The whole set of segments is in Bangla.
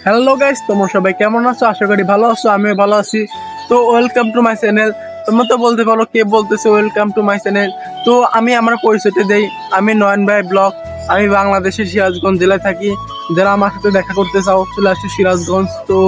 হ্যালো গাইস, তোমরা সবাই কেমন আছো? আশা করি ভালো আছো, আমিও ভালো আছি। তো ওয়েলকাম টু মাই চ্যানেল। তোমরা তো বলতে পারো কে বলতেছে ওয়েলকাম টু মাই চ্যানেল। তো আমি আমার পরিচয়টা দেই। আমি নয়ন ভাই ব্লগ। আমি বাংলাদেশের সিরাজগঞ্জ জেলায় থাকি। যারা আমার সাথে দেখা করতে চাও চলে আসো সিরাজগঞ্জ। তো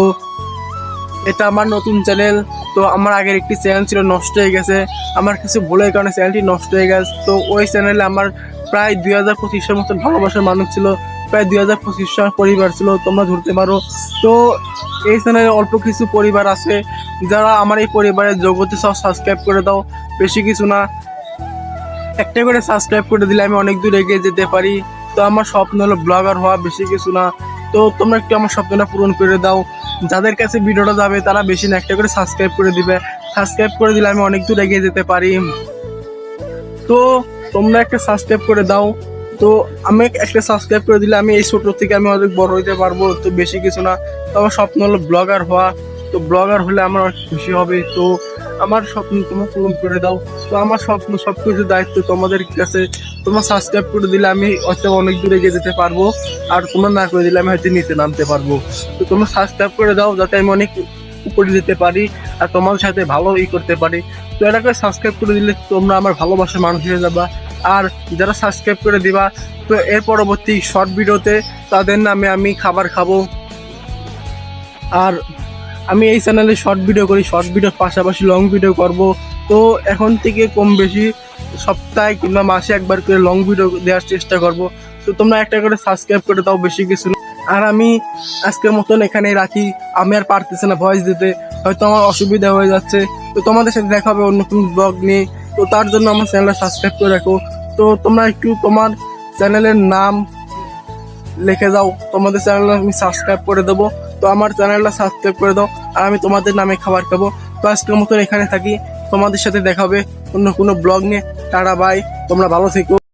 এটা আমার নতুন চ্যানেল। তো আমার আগের একটি চ্যানেল ছিল, নষ্ট হয়ে গেছে। আমার কিছু ভুলের কারণে চ্যানেলটি নষ্ট হয়ে গেছে। তো ওই চ্যানেলে আমার প্রায় 2025-এর মতন ভালোবাসার মানুষ ছিল, প্রায় 2025 পরিবার ছিল, তোমরা ধরতে পারো। তো এই চ্যানেলে অল্প কিছু পরিবার আছে, যারা আমার এই পরিবারের যোগ হতে চাও সাবস্ক্রাইব করে দাও। বেশি কিছু না, একটা করে সাবস্ক্রাইব করে দিলে আমি অনেক দূর এগিয়ে যেতে পারি। তো আমার স্বপ্ন হলো ব্লগার হওয়া, বেশি কিছু না। তো তোমরা একটু আমার স্বপ্নটা পূরণ করে দাও। যাদের কাছে ভিডিওটা যাবে তারা বেশি না, একটা করে সাবস্ক্রাইব করে দিবে। সাবস্ক্রাইব করে দিলে আমি অনেক দূর এগিয়ে যেতে পারি। তো তোমরা একটা সাবস্ক্রাইব করে দাও। তো আমি একটা সাবস্ক্রাইব করে দিলে আমি এই ছোট থেকে আমি অনেক বড় হইতে পারবো। তো বেশি কিছু না, তো আমার স্বপ্ন হলো ব্লগার হওয়া। তো ব্লগার হলে আমার অনেক খুশি হবে। তো আমার স্বপ্ন তোমরা পূরণ করে দাও। তো আমার স্বপ্ন সবকিছু দায়িত্ব তোমাদের কাছে। তোমরা সাবস্ক্রাইব করে দিলে আমি হয়তো অনেক দূরে এগিয়ে যেতে পারবো, আর তোমরা না করে দিলে আমি হয়তো নিচে নামতে পারবো। তো তোমরা সাবস্ক্রাইব করে দাও যাতে আমি অনেক উপরে যেতে পারি আর তোমাদের সাথে ভালো করতে পারি। তো এটাকে সাবস্ক্রাইব করে দিলে তোমরা আমার ভালোবাসার মানুষ হয়ে যাবা। আর যারা সাবস্ক্রাইব করে দিবা, তো এর পরবর্তী শর্ট ভিডিওতে তাদের নামে আমি খাবার খাবো। আর আমি এই চ্যানেলে শর্ট ভিডিও করি, শর্ট ভিডিওর পাশাপাশি লং ভিডিও করব। তো এখন থেকে কম বেশি সপ্তাহে কিংবা মাসে একবার করে লং ভিডিও দেওয়ার চেষ্টা করব। তো তোমরা একটা করে সাবস্ক্রাইব করে দাও, বেশি কিছু না। আর আমি আজকের মতন এখানেই রাখি। আমি আর পারতেছি না ভয়েস দিতে, হয়তো আমার অসুবিধা হয়ে যাচ্ছে। তো তোমাদের সাথে দেখা হবে অন্য কোনো ব্লগ নিয়ে। তো তার জন্য আমার চ্যানেলটা সাবস্ক্রাইব করে রাখো। তো তোমরা একটু তোমার চ্যানেলের নাম লিখে দাও, তোমাদের চ্যানেল আমি সাবস্ক্রাইব করে দেবো। তো আমার চ্যানেলটা সাবস্ক্রাইব করে দাও, আর আমি তোমাদের নামে খাবার খাবো। তো আজকের মতন এখানে থাকি, তোমাদের সাথে দেখা হবে অন্য কোনো ব্লগ নিয়ে। টাটা বাই, তোমরা ভালো থেকো।